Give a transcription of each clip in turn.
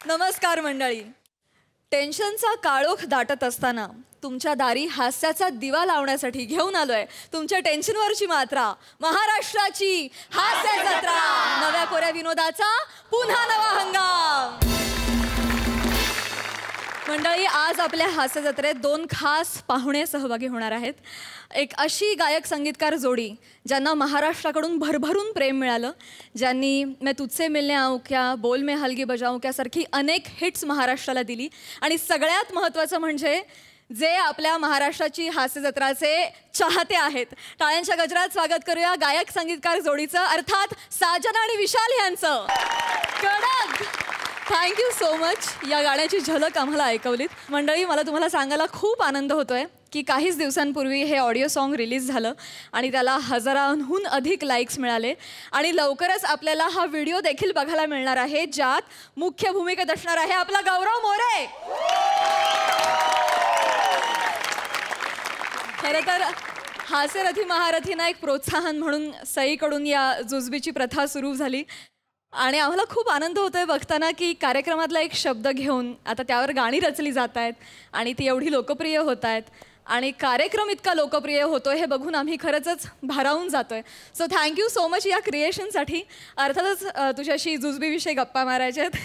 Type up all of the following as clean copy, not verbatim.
नमस्कार मंडळी. टेन्शनचा काळोख दाटत असताना तुमच्या दारी हास्याचा दिवा लावण्यासाठी घेऊन आलोय तुमच्या टेन्शनवरची मात्रा, महाराष्ट्राची हास्य जत्रा. नव्या कोऱ्या विनोदाचा पुन्हा नवा हंगाम. मंडळी, आज आपल्या हास्य जत्रेत दोन खास पाहुणे सहभागी होणार आहेत. एक अशी गायक संगीतकार जोडी ज्यांना महाराष्ट्राकडून भरभरून प्रेम मिळालं, ज्यांनी मैं तुझसे मिलने आऊं क्या, बोल में हलगी बजाऊं क्या सारखी अनेक हिट्स महाराष्ट्राला दिली. आणि सगळ्यात महत्त्वाचं म्हणजे जे आपल्या महाराष्ट्राची हास्य जत्राचे चाहते आहेत. टाळ्यांच्या गजरात स्वागत करूया गायक संगीतकार जोडीचं, अर्थात साजन आणि विशाल यांचं. कडक. Thank you so much. या गाण्याची झलक आम्हाला ऐकवलीत. मंडळी, मला तुम्हाला सांगायला खूप आनंद होतोय की काहीच दिवसांपूर्वी हे ऑडिओ सॉन्ग रिलीज झालं आणि त्याला हजारांहून अधिक लाईक्स मिळाले. आणि लवकरच आपल्याला हा व्हिडिओ देखील बघायला मिळणार आहे, ज्यात मुख्य भूमिकेत असणार आहे आपला गौरव मोरे. खरं तर हास्यरथी महारथींना एक प्रोत्साहन म्हणून सईकडून या जुजबीची प्रथा सुरू झाली. आणि आम्हाला खूप आनंद होतोय बघताना की कार्यक्रमातला एक शब्द घेऊन आता त्यावर गाणी रचली जात आहेत आणि ती एवढी लोकप्रिय होत आहेत. आणि कार्यक्रम इतका लोकप्रिय होतोय हे बघून आम्ही खरंच भारावून जातोय. सो थँक्यू सो मच या क्रिएशनसाठी. अर्थातच तुझ्याशी जुजबीविषयी गप्पा मारायच्या आहेत,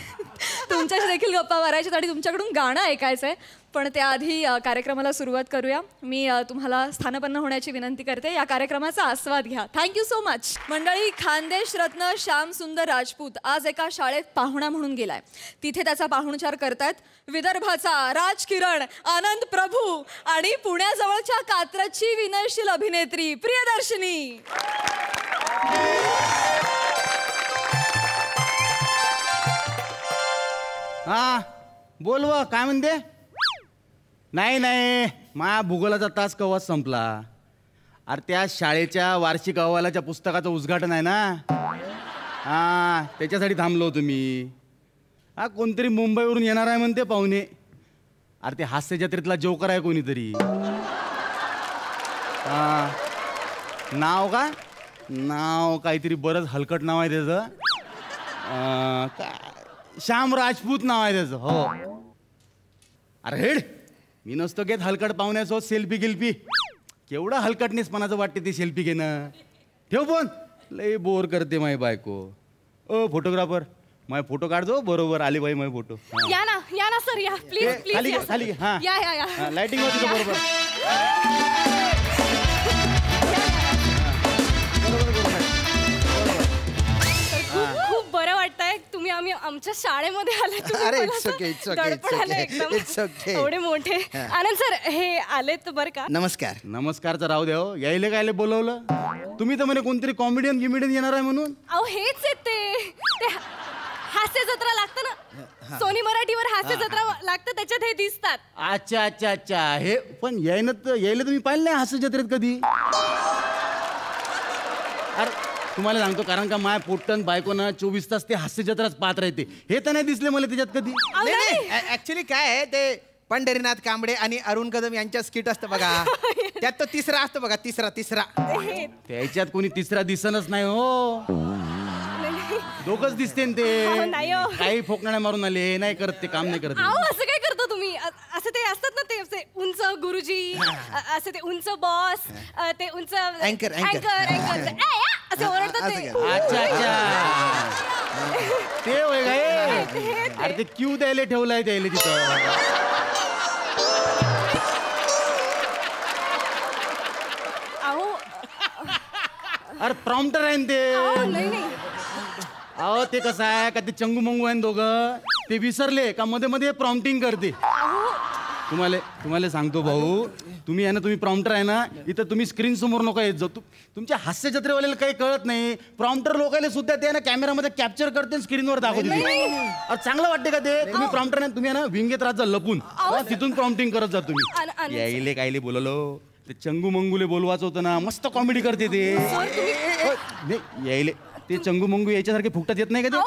तुमच्याशी देखील गप्पा मारायच्यात आणि तुमच्याकडून गाणं ऐकायचं आहे. पण त्याआधी कार्यक्रमाला सुरुवात करूया. मी तुम्हाला स्थानपन्न होण्याची विनंती करते. या कार्यक्रमाचा आस्वाद घ्या. Thank you so much. मंडळी, खानदेश रत्न श्याम सुंदर राजपूत आज एका शाळेत पाहुणा म्हणून गेलाय. तिथे त्याचा पाहुणचार करतायत विदर्भाचा राजकिरण आनंद प्रभू आणि पुण्याजवळच्या कात्रजची विनयशील अभिनेत्री प्रियदर्शनी. हा बोलव, काय म्हणते? नाही नाही, माझ्या भूगोलाचा तास कवाच संपला. अरे त्या शाळेच्या वार्षिक अहवालाच्या पुस्तकाचं उद्घाटन आहे ना, हा त्याच्यासाठी थांबलो होतो मी. हा कोणतरी मुंबईवरून येणार आहे म्हणते पाहुणे. अरे ते हास्य जत्रेतला जोकर आहे कोणीतरी. हा नाव का? नाव काहीतरी बरंच हलकट नाव आहे त्याचं. श्याम राजपूत नाव आहे त्याचं. हो. अरे हेड, मी नसतो घेत हलकट पाहुण्यासोबत सेल्फी गिल्फी. केवढं हलकटनेसपणाचं वाटते ते सेल्फी घेणं. ठेव फोन, लय बोर करते माझी बायको. ओ फोटोग्राफर, माझे फोटो काढजो. बरोबर आले बाई माझे फोटो. या ना सर, या प्लीज प्लीज. खाली खाली. हा या लाइटिंग होती बरोबर. खूप बरं वाटतंय तुम्ही आमच्या शाळेमध्ये आले. एवढे मोठे. आनंद सर हे आलेत बरं का. नमस्कार. नमस्कारचं राहू द्या. हो यायले कायले बोलवलं तुम्ही? तर म्हणे कोणतरी कॉमेडियन गिमेडियन येणार आहे म्हणून. अहो हेच येते ते हास्य जत्रा लागतं ना, सोनी मराठीवर हास्य जत्रा लागतं, त्याच्यात हे दिसतात. अच्छा अच्छा अच्छा. हे पण यायला तुम्ही पाहिलं नाही हास्य जत्रेत कधी? अरे तुम्हाला सांगतो, कारण का माय पोट्टन बायकोनं 24 तास ते हास्य जत्राच पाहत राहते. हे तर नाही दिसले मला त्याच्यात कधी. ऍक्च्युली काय आहे ते, पंढरीनाथ कांबळे आणि अरुण कदम यांच्या स्किट असतं बघा, त्यात तो तिसरा असतो बघा, तिसरा. त्याच्यात कोणी तिसरा दिसनच नाही हो. दोघच दिसते ते. काही फोकण्या मारून आले नाही करत ते, काम नाही करत. असं काय करतो तुम्ही? असं ते असतात ना, ते असे उंच गुरुजी, असं ते उंच बॉस, ते उंच अँकर असे ओरडतात ते. अच्छा अच्छा, ते होय काय? अरे ते क्यू द्यायला ठेवलाय त्याला तिथं. अरे प्रॉम्प्टर आहे ते. नाही. अहो ते कसं आहे का, ते चंगू मंगू आहे दोघं, ते विसरले का मध्ये मध्ये प्रॉम्प्टिंग करते. तुम्हाला सांगतो भाऊ, तुम्ही प्रॉम्प्टर आहे ना, इथं तुम्ही स्क्रीन समोर नका येत जाऊ. तुमच्या हास्य जत्रेवाल्याला काही कळत नाही. प्रॉम्प्टर लोकांना सुद्धा ते ना कॅमेरामध्ये कॅप्चर करते, स्क्रीनवर दाखवते. चांगलं वाटते का ते? तुम्ही प्रॉम्प्टर नाही, तुम्ही ना विंगेत राहत जा लपून, तिथून प्रॉम्प्टिंग करत जा तुम्ही. यायले कायले बोललो, ते चंगू मंगूले बोलवायचं होतं ना, मस्त कॉमेडी करते ते. यायले ते चंगू मंगू याच्यासारखे फुकटात येत नाही का ते?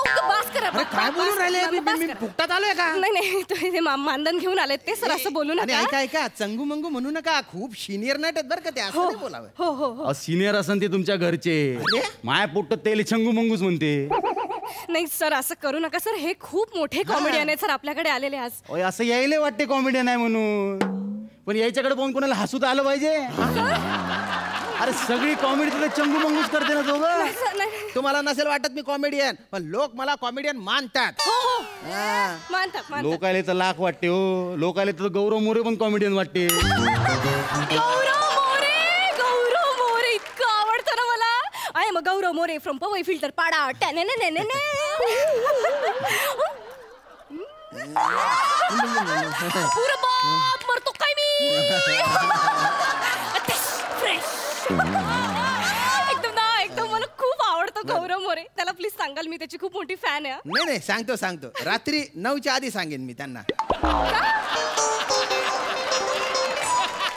करा. अरे काय बोलून राहिले मी फुकटात आलोय का? नाही तुम्ही मानधन घेऊन आलेत ते सर, असं बोलू आणि नका. ऐका चंगू मंगू म्हणू नका. खूप सिनियर नट आहेत बरं का ते, असं नाही बोलावं. हो सिनियर असन ते तुमच्या घरचे. माय पोट्ट तेले चंगू मंगूच म्हणते. नाही सर, असं करू नका सर. हे खूप मोठे कॉमेडियन आहेत सर, आपल्याकडे आलेले आज. ओय, असं यायला वाटते कॉमेडियन आहे म्हणून, पण याच्याकडे पाहून कोणाला हसूत आलं पाहिजे. अरे सगळी कॉमेडी तुला चंगू मंगूच करते ना दोघं. तुम्हाला नसेल वाटत मी कॉमेडियन, पण लोक मला कॉमेडियन मानतात. हा. मानतात. लोकायला तर लाख वाटते हो. लोकायला तर गौरव मोरे पण कॉमेडियन वाटते. गौरव मोरे इतकं आवडतं ना मला. I am Gaurav More from Powai Filter Pada. पुरं बाप मरतो काय मी. एकदम मला खूप आवडतो गौरव मोरे. त्याला प्लीज सांगाल, मी त्याची खूप मोठी फॅन आहे. नाही सांगतो. रात्री 9च्या आधी सांगेन मी त्यांना.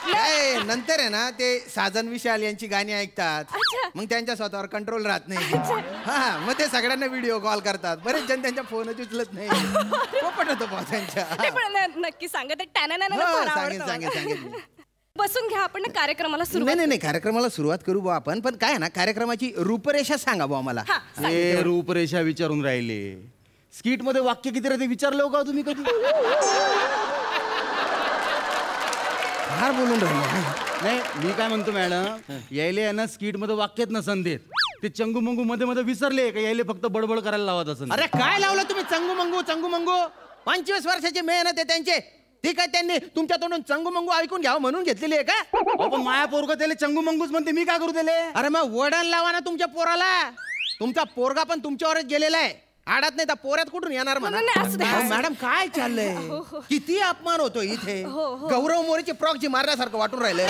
काय नंतर आहे ना ते साजन विशाल यांची गाणी ऐकतात. मग त्यांच्या स्वतःवर कंट्रोल राहत नाही. हा, मग ते सगळ्यांना व्हिडिओ कॉल करतात. बरेच जण त्यांच्या फोनच उचलत नाही. पोपट होतो त्यांच्या. नक्की सांगा. ते सांगेन. बसून घ्या, आपण कार्यक्रमाला सुरुवात. नाही कार्यक्रमाला सुरुवात करू बुवा आपण. पण काय ना कार्यक्रमाची रूपरेषा सांगा बुवा मला. हे रूपरेषा विचारून राहिले. स्किट मध्ये वाक्य किती राहते विचारलं का तुम्ही कधी? फार बोलून राहिले. नाही मी काय म्हणतो मॅडम, यायले आहे ना स्किट मध्ये वाक्यात नसन देत. ते चंगू मंगू मध्ये विसरले का यायले फक्त बडबड करायला लावत असं. अरे काय लावलं तुम्ही चंगू मंगू 25 वर्षाची मेहनत आहे त्यांचे. ठीक आहे, त्यांनी तुमच्या तोंडून चंगू मंगू ऐकून घ्यावं म्हणून घेतलेली आहे का? पण माया पोरगा त्याला चंगू मंगूच म्हणते, मी काय करू त्याले? अरे मग वडण लावा ना तुमच्या पोराला. तुमचा पोरगा पण तुमच्यावरच गेलेला आहे. आडात नाही तर पोऱ्यात कुठून येणार म्हणा. मॅडम काय चाललंय? किती अपमान होतो इथे. गौरव मोरेची प्रॉक्सी मारण्यासारखं वाटून राहिलंय.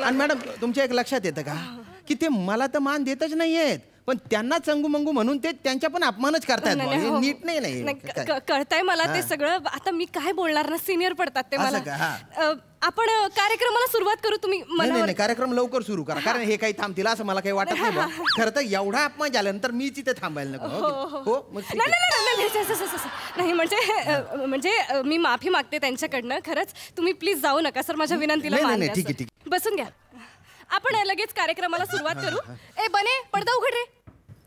आणि मॅडम तुमच्या एक लक्षात येतं का की ते मला तर मान देतच नाहीयेत, पण त्यांना चंगू मंगू म्हणून ते त्यांच्या पण अपमानच करतायत. नीट नाही. कळतंय मला ते सगळं. आता मी काय बोलणार ना, सिनियर पडतात ते मला. आपण कार्यक्रमाला सुरुवात करू. तुम्ही नाही कार्यक्रम लवकर सुरू करा, कारण हे काही थांबतील असं मला काही वाटत नाही. खरं तर एवढा अपमान झाल्यानंतर मी तिथे थांबायला नको. नाही म्हणजे मी माफी मागते त्यांच्याकडनं. खरंच तुम्ही प्लीज जाऊ नका सर, माझ्या विनंतीला मान द्या. ठीक आहे. बसून घ्या. आपण लगेच कार्यक्रमाला सुरुवात करू. ए बने, पडदा उघड रे.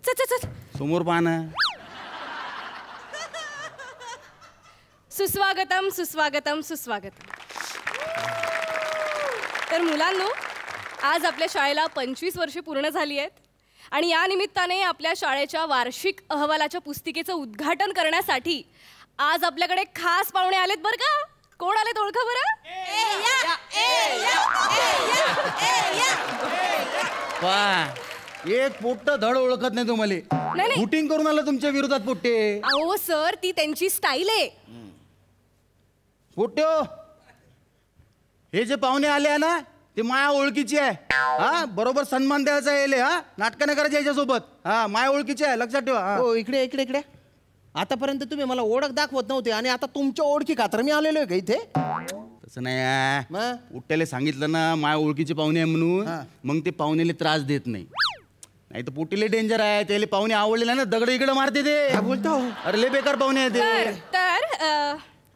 चल समोर पाहना. सुस्वागतम. तर मुलांनो, आज आपल्या शाळेला 25 वर्षे पूर्ण झाली आहेत आणि या निमित्ताने आपल्या शाळेच्या वार्षिक अहवालाच्या पुस्तिकेचं उद्घाटन करण्यासाठी आज आपल्याकडे खास पाहुणे आलेत बरं का. कोण आलेत ओळखा बरं? एक पोट्ट धड ओळखत नाही तुम्हाला. शूटिंग करून आलं तुमच्या विरोधात पोट्टे. अहो सर, ती त्यांची स्टाईल आहे. पोट्टे हे जे पाहुणे आले आहे ना, ते माया ओळखीची आहे. हा, बरोबर सन्मान द्यायचा यायले. हा, नाटकं नाही करायचे याच्यासोबत. हा, माया ओळखीची आहे, लक्षात ठेवा. हो, इकडे आतापर्यंत तुम्ही मला ओळख दाखवत नव्हते आणि आता तुमच्या ओळखी खातर मी आलेलो आहे का इथे? तसं नाही. पोट्ट्याला सांगितलं ना माया ओळखीचे पाहुणे आहे म्हणून, मग ते पाहुणेले त्रास देत नाही तर पोटीले डेंजर आहे. त्याला पाहुणे आवडले ना, दगड इकडे मारते ते. बोलतो अरे लय बेकार पाहुणे आहे ते.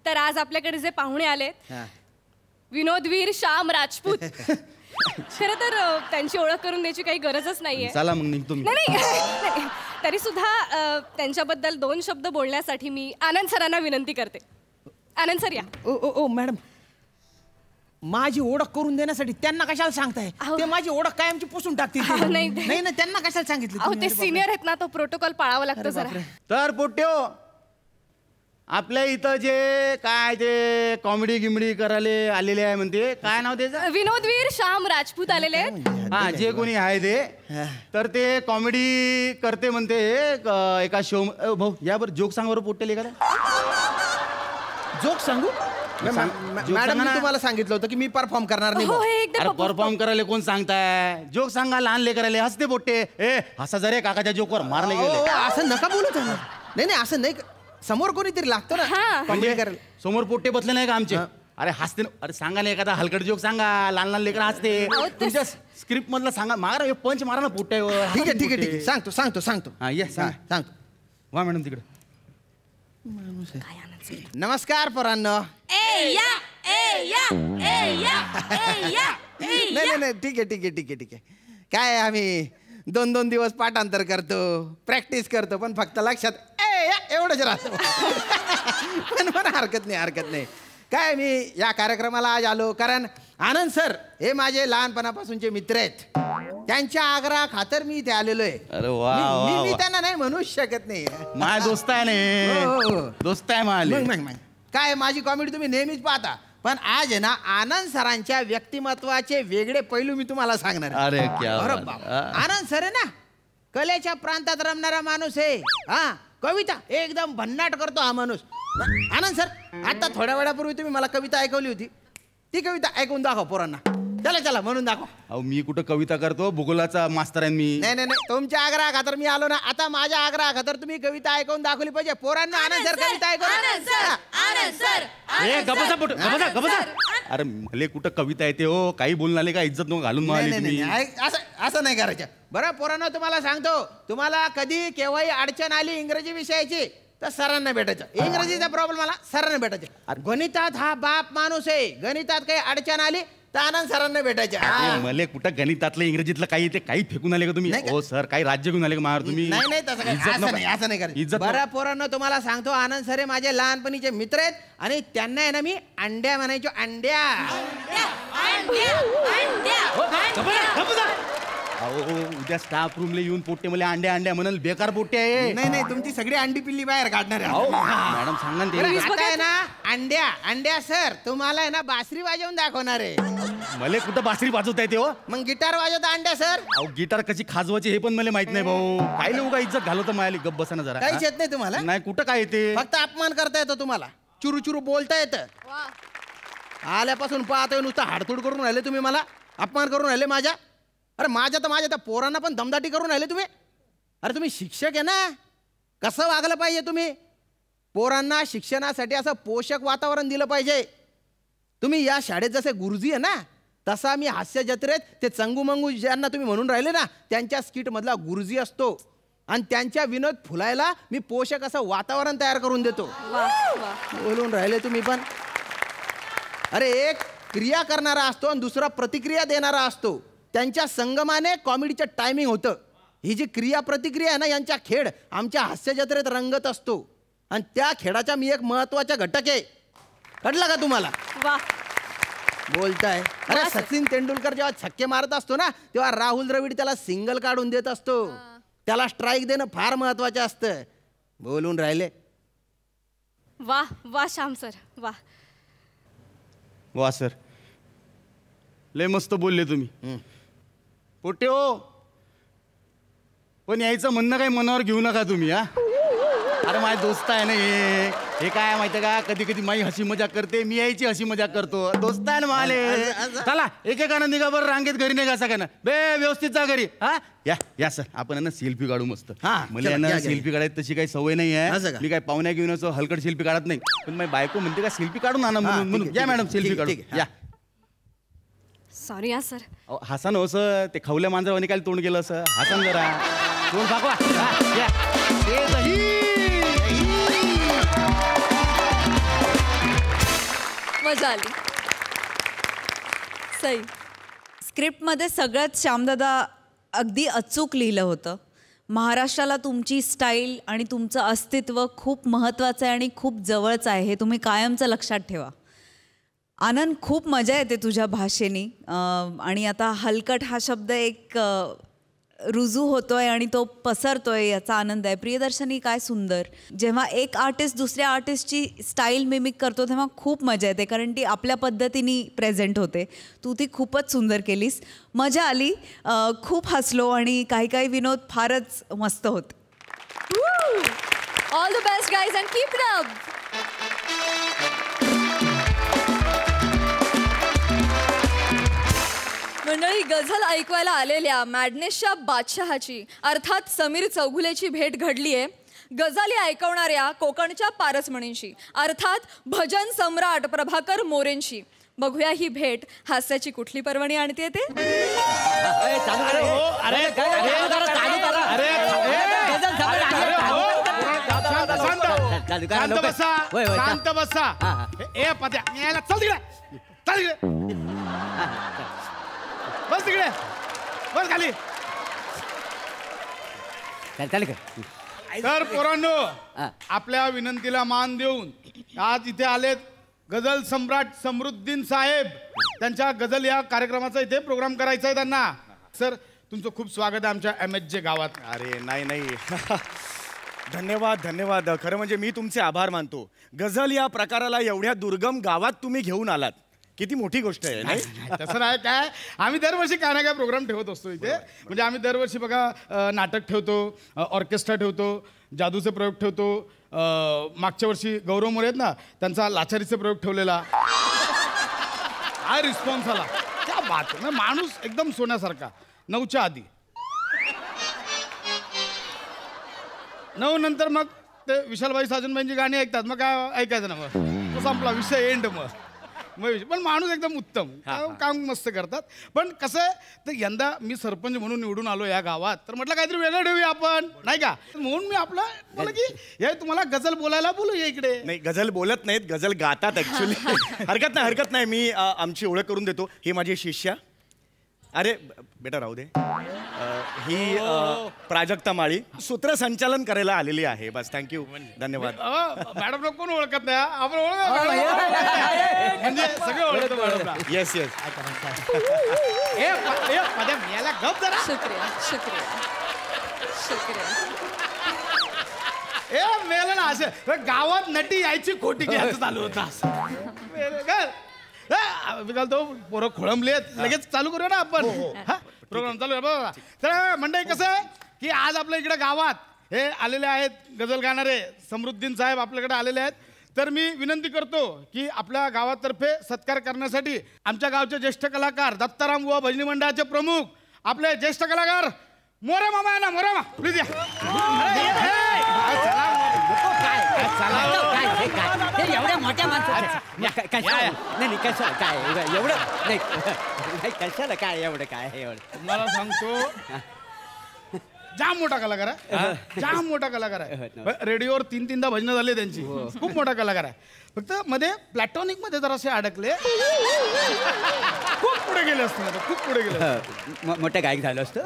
तर आज आपल्याकडे जे पाहुणे आलेत, विनोदवीर श्याम राजपूत. खरं तर त्यांची ओळख करून द्यायची काही गरजच नाहीये. चला मग निघतो मी. नाही तरी सुद्धा त्यांच्याबद्दल 2 शब्द बोलण्यासाठी मी आनंद सरांना विनंती करते. आनंद सर या. ओ मॅडम, माझी ओळख करून देण्यासाठी त्यांना कशाला सांगताय? ते माझी ओळख कायमची पुसून टाकतील. नाही त्यांना कशाला सांगितलं? अहो ते सिनियर आहेत ना, तो प्रोटोकॉल पाळावा लागतो जरा. तर पोट्ट्यो, आपल्या इथं जे काय ते कॉमेडी गिमडी करायला आलेले आहे म्हणते, काय नाव त्याचं? विनोदवीर श्याम राजपूत आलेले आहेत. हा, जे कोणी आहे ते, तर ते कॉमेडी करते म्हणते एका शो. भाऊ या बरं, जोक सांग बरं पोट्टेले एखादा. जोक सांगू? मॅडम, मी तुम्हाला सांगितलं होतं की मी परफॉर्म करणार नाही. अरे परफॉर्म करायला कोण सांगताय? जोक सांगा, लहान लेकराले हसते पोट्टे. हसा जरे काकाच्या जोकवर मारले गेले. असं नका बोलू त्यांना. नाही असं नाही. समोर कोणीतरी लागतो ना. समोर पोट्टे बसले नाही का आमचे? अरे हसते ना, अरे सांगा ना एखादा हलकट जोक सांगा, लहान लहान लेकर हसते. तुमच्या स्क्रिप्ट मधला सांगा, मारा हे पंच मारा ना पोट्यावर. ठीक आहे ठीक आहे ठीक आहे, सांगतो. हा ये सांग. सांगतो. वा मॅडम तिकडे. नमस्कार पोरांनो. नाही ठीक आहे. काय काय आम्ही 2 दिवस पाठांतर करतो, प्रॅक्टिस करतो, पण फक्त लक्षात एवढंच राहतो. पण हरकत नाही. काय मी या कार्यक्रमाला आज आलो कारण आनंद सर हे माझे लहानपणापासूनचे मित्र आहेत. त्यांच्या आग्रहा खातर मी इथे आलेलो आहे. अरे वा मी त्यांना नाही म्हणूच शकत नाही. माझा दोस्त आहे हो. ना, दोस्त आहे माझे. मग काय माझी कॉमेडी तुम्ही नेहमीच पाहता, पण आज आहे ना आनंद सरांच्या व्यक्तिमत्वाचे वेगळे पैलू मी तुम्हाला सांगणार आहे. अरे क्या अरे बात. बाबा. आनंद सर आहे ना कलेच्या प्रांतात रमणारा माणूस आहे. हा कविता एकदम भन्नाट करतो हा माणूस. आनंद सर आता थोड्या वेळापूर्वी तुम्ही मला कविता ऐकवली होती, ती कविता ऐकून दाखव पोरांना. चला म्हणून दाखव. अहो मी कुठं कविता करतो, भूगोलाचा मास्तर आहे मी. नाही तुमच्या आग्रहा खातर मी आलो ना. आता माझ्या आग्रहा खातर तुम्ही कविता ऐकून दाखवली पाहिजे पोरांना. आनंद सर कविता गबसा. अरे भले कुठं कविता येते हो, काही बोलून आले का, इज्जत नको घालून मारली तुम्ही. असं नाही करायचं. बरं पोरांनो तुम्हाला सांगतो, तुम्हाला कधी केव्हाही अडचण आली इंग्रजी विषयाची तर सरांना भेटायचं. इंग्रजीचा प्रॉब्लेम आला सरांना भेटायचं. गणितात हा बाप माणूस आहे, गणितात काही अडचण आली तर आनंद सरांना भेटायचं. मले कुठं गणितातलं इंग्रजीतलं काही येते, काही फेकून आले का तुम्ही? हो सर, काही राज्य घेऊन आले का मार तुम्ही? नाही असं नाही करायचं. बरं पोरांनो तुम्हाला सांगतो, आनंद सर हे माझे लहानपणीचे मित्र आहेत आणि त्यांना आहे ना मी अंड्या म्हणायचो. अंड्या. अहो उद्या स्टाफ रूमला येऊन पोट्टे मला अंड्या म्हणाल, बेकार पोट्टे आहे. नाही तुमची सगळी अंडी पिल्ली बाहेर काढणार आहे. मॅडम सांगा ना ते. आता आहे ना अंड्या सर तुम्हाला आहे ना बासरी वाजवून दाखवणार आहे. मला कुठं बासरी वाजवता येते हो? मग गिटार वाजवता अंड्या सर. अहो गिटार कशी खाजवायची हे पण मला माहित नाही भाऊ. काय लोक इज्जत घालवतं मायाली. गप बसा ना जरा. काहीच येत नाही तुम्हाला? नाही कुठं काय येते. फक्त अपमान करता येतो तुम्हाला, चुरू बोलता येतं. आल्यापासून पाहतोय नुसतं हाडतूड करून राहिले तुम्ही, मला अपमान करून राहिले माझ्या. अरे माझ्या त्या पोरांना पण दमदाटी करून राहिले तुम्ही. अरे तुम्ही शिक्षक आहे ना, कसं वागलं पाहिजे तुम्ही. पोरांना शिक्षणासाठी असं पोषक वातावरण दिलं पाहिजे. तुम्ही या शाळेत जसे गुरुजी आहे ना, तसा मी हास्य जत्रेत ते चंगू मंगू ज्यांना तुम्ही म्हणून राहिले ना, त्यांच्या स्किटमधला गुरुजी असतो आणि त्यांच्या विनोद फुलायला मी पोषक असं वातावरण तयार करून देतो. बोलून राहिले तुम्ही पण. अरे एक क्रिया करणारा असतो आणि दुसरा प्रतिक्रिया देणारा असतो. त्यांच्या संगमाने कॉमेडीचं टायमिंग होतं. ही जी क्रिया प्रतिक्रिया आहे ना, यांच्या खेळ आमच्या हास्य जत्रेत रंगत असतो आणि त्या खेळाचा मी एक महत्वाचा घटक आहे. कळलं का तुम्हाला? बोलताय. अरे सचिन तेंडुलकर जेव्हा छक्के मारत असतो ना, तेव्हा राहुल द्रविड त्याला सिंगल काढून देत असतो. त्याला स्ट्राईक देणं फार महत्वाचं असतं. बोलून राहिले. वा श्याम सर वा सर, लय मस्त बोलले तुम्ही. पोटे हो, पण यायचं म्हणणं काही मनावर घेऊ नका तुम्ही. हा अरे माझे दोस्त आहे ना हे काय माहितीये का, कधी कधी माई हसी मजाक करते, मी यायची हसी मजाक करतो. दोस्त आहे ना माले. चला एकेकानं निघा बरं, रांगेत घरी निघा सगळ्यांना. व्यवस्थित जा घरी. हा या सर, आपण ना सेल्फी काढू मस्त. मला ना सेल्फी काढायची तशी काही सवय नाही आहे. मी काय पाहुण्या घेऊन असं हलकट सेल्फी काढत नाही, पण माझी बायको म्हणते का सेल्फी काढून आणा म्हणून. या मॅडम सेल्फी काढू. या. Sorry sir. हसन हो सर, ते खवल्या मांजरावानी काय तोंड गेलं असं. हसन जरा तोंड दाखवा. मजा आली. सई. स्क्रिप्टमध्ये सगळ्यात श्यामदादा अगदी अचूक लिहिलं होतं. महाराष्ट्राला तुमची स्टाईल आणि तुमचं अस्तित्व खूप महत्त्वाचं आहे आणि खूप जवळचं आहे, हे तुम्ही कायमचं लक्षात ठेवा. आनंद, खूप मजा येते तुझ्या भाषेनी. आणि आता हलकट हा शब्द एक रुजू होतोय आणि तो पसरतोय, याचा आनंद आहे. प्रियदर्शनी, काय सुंदर. जेव्हा एक आर्टिस्ट दुसऱ्या आर्टिस्टची स्टाईल मिमिक करतो तेव्हा खूप मजा येते, कारण ती आपल्या पद्धतीने प्रेझेंट होते. तू ती खूपच सुंदर केलीस. मजा आली, खूप हसलो आणि काही विनोद फारच मस्त होते. All the best guys and keep it up. मंडळी, गझल ऐकवायला आलेल्या मॅडनेसच्या बादशहाची अर्थात समीर चौगुलेची भेट घडली आहे. गझली ऐकवणाऱ्या कोकणच्या पारसमणींशी, अर्थात भजन सम्राट प्रभाकर मोरेंशी. बघूया ही भेट हास्याची कुठली पर्वणी आणते ते. शांत बसा. ए पद्या यायला चल तिकडे, चल तिकडे, बस तिकडे, बस खाली. तर पोरांनो, आपल्या विनंतीला मान देऊन आज इथे आलेत गझल सम्राट समृद्दीन साहेब. त्यांच्या गझल या कार्यक्रमाचा इथे प्रोग्राम करायचा आहे त्यांना. सर, तुमचं खूप स्वागत आहे आमच्या MHJ गावात. अरे नाही धन्यवाद धन्यवाद. खरं म्हणजे मी तुमचे आभार मानतो. गझल या प्रकाराला एवढ्या दुर्गम गावात तुम्ही घेऊन आलात, किती मोठी गोष्ट आहे. नाही तसं नाही काय, आम्ही दरवर्षी काय ना काय प्रोग्राम ठेवत असतो इथे. म्हणजे आम्ही दरवर्षी बघा नाटक ठेवतो, ऑर्केस्ट्रा ठेवतो, जादूचे प्रयोग ठेवतो. मागच्या वर्षी गौरव मोरे आहेत ना, त्यांचा लाचारीचे प्रयोग ठेवलेला. काय रिस्पॉन्स आला, क्या बात आहे. माणूस एकदम सोन्यासारखा. 9च्या आधी 9 नंतर मग ते विशालबाई साजनबाईंची गाणी ऐकतात. मग काय ऐकायचं ना, मग तो संपला विषय, एंड. मग पण माणूस एकदम उत्तम, काम मस्त करतात. पण कसं आहे, तर यंदा मी सरपंच म्हणून निवडून आलो या गावात, तर म्हटलं काहीतरी वेगळं ठेवूया आपण, नाही का. म्हणून मी आपलं बोला की हे तुम्हाला गझल बोलायला बोलूया इकडे. नाही, गझल बोलत नाहीत, गझल गातात ऍक्च्युली. हरकत नाही. मी आमची ओळख करून देतो. ही माझी शिष्या. अरे बेटा राहू दे. ही प्राजक्ता माळी सूत्रसंचालन करायला आलेली आहे. बस, थँक्यू, धन्यवाद. मॅडम कोण ओळखत नाही, आपण ओळख म्हणजे सगळे ओळखतो मॅडमला. Yes yes. याला गप जरा. शुक्रिया शुक्रिया शुक्रिया. ए मेलं ना, असं गावात नटी यायची खोटी घ्यायचं चालू होता. मी घालतो पोरं खोळंबलेत, लगेच चालू करूया ना आपण. प्रोग्राम चालू आहे बघा. तर मंडळी, कसं आहे की आज आपल्या इकडे गावात हे आलेले आहेत गझल गाणारे समृद्दीन साहेब आपल्याकडे आलेले आहेत. तर मी विनंती करतो की आपल्या गावातर्फे सत्कार करण्यासाठी आमच्या गावचे ज्येष्ठ कलाकार दत्ताराम बुवा भजनी मंडळाचे प्रमुख आपले ज्येष्ठ कलाकार मोरे मामा आहे ना, मोरे मामा प्लीज या. एवढ्या मोठ्या माणसाचं कशाला काय एवढं नाही, कशाला काय एवढं काय एवढं. तुम्हाला सांगतो, जाम मोठा कलाकार आहे, जाम मोठा कलाकार आहे. रेडिओवर 3-3दा भजनं झाले त्यांची. खूप मोठा कलाकार आहे. फक्त मध्ये प्लॅटॉनिक मध्ये जरा असे अडकले. खूप पुढे गेले असते, खूप पुढे गेले. मोठं गायक झालं असतं.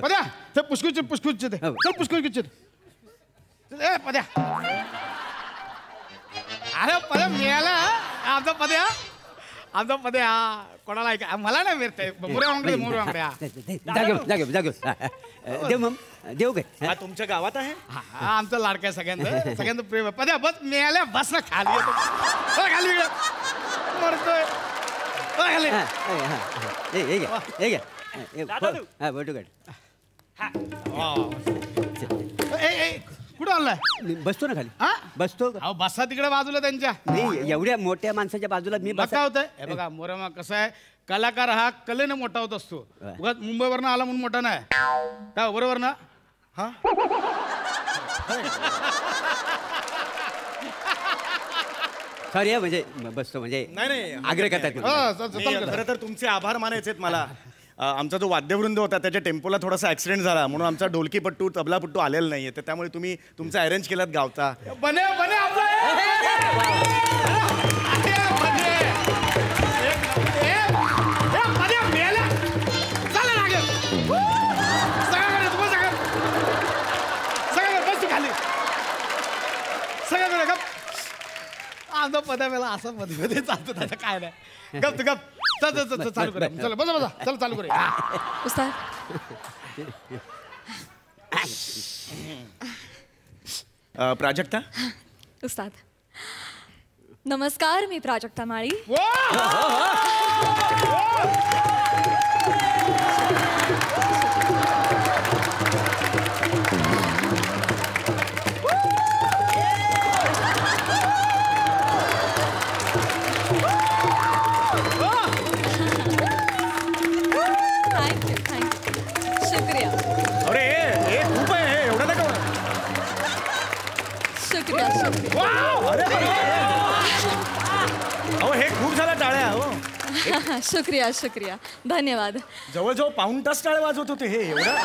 पद्या ते पुष्कुच्चे ते चल पुष्कुच्चे. ए पद्या, अरे पद्या मिळाला आमचा पद्या कोणाला ऐका, मला नाही मिळते. मोरे देव मग देऊ काय. हा तुमच्या गावात आहे. हा आमचा लाडका आहे, सगळ्यांचं प्रेम आहे. पद्या बस मिळाल्या, बस ना खाली येतो, खाली मरतोय खाली. फोटो काढ. कुठं आणलाय? बसतो ना खाली. हा बसतो. अहो बसा तिकडे बाजूला त्यांच्या. नाही, एवढ्या मोठ्या माणसाच्या बाजूला मी बसा होत आहे. बघा मोरेमा, कसं आहे, कलाकार हा कलेनं मोठा होत असतो. मुंबईवरनं आला म्हणून मोठा नाही काय, बरोबर ना. हा सॉरी म्हणजे बसतो म्हणजे नाही आग्रह करतात. खरं तर तुमचे आभार मानायचे आहेत मला. आमचा जो वाद्यवृंद होता त्याच्या टेम्पोला थोडासा ऍक्सिडेंट झाला, म्हणून आमचा ढोलकीपट्टू तबलापट्टू आलेला नाहीये. तर त्यामुळे तुम्ही तुमचा अरेंज केलात गावचा. बने आमचा पद्या मेला असं मध्ये चालतो, त्याचं काय नाही. गप गप चालू करूया. चला बसा चला चालू करूया. उस्ताद, प्राजक्ता. उस्ताद नमस्कार, मी प्राजक्ता माळी. अरे हे खूप आहे, एवढं नका. शुक्रिया शुक्रिया, धन्यवाद. जवळजवळ पाऊण तास टाळ वाजवत होते हे एवढं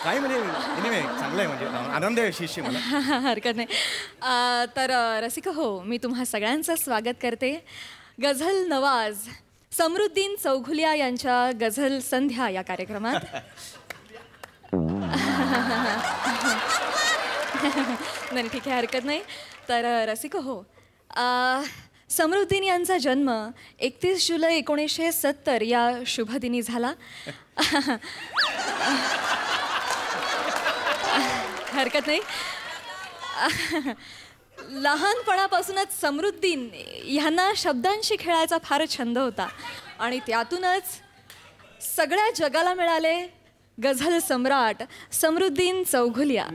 काय म्हणजे anyway, चांगलं आहे म्हणजे आनंद आहे शिष्य मला. हरकत नाही. तर रसिक हो, मी तुम्हा सगळ्यांचं स्वागत करते. गझल नवाज समरुद्दीन चौघुलिया यांच्या गझल संध्या या कार्यक्रमात. नाही ठीक आहे, हरकत नाही. तर रसिक हो, समरुद्दीन यांचा जन्म 31 जुलै 1970 या शुभदिनी झाला. हरकत नाही. लहानपणापासूनच समरुद्दीन ह्यांना शब्दांशी खेळायचा फार छंद होता आणि त्यातूनच सगळ्या जगाला मिळाले गझल सम्राट समरुद्दीन चौघुलिया.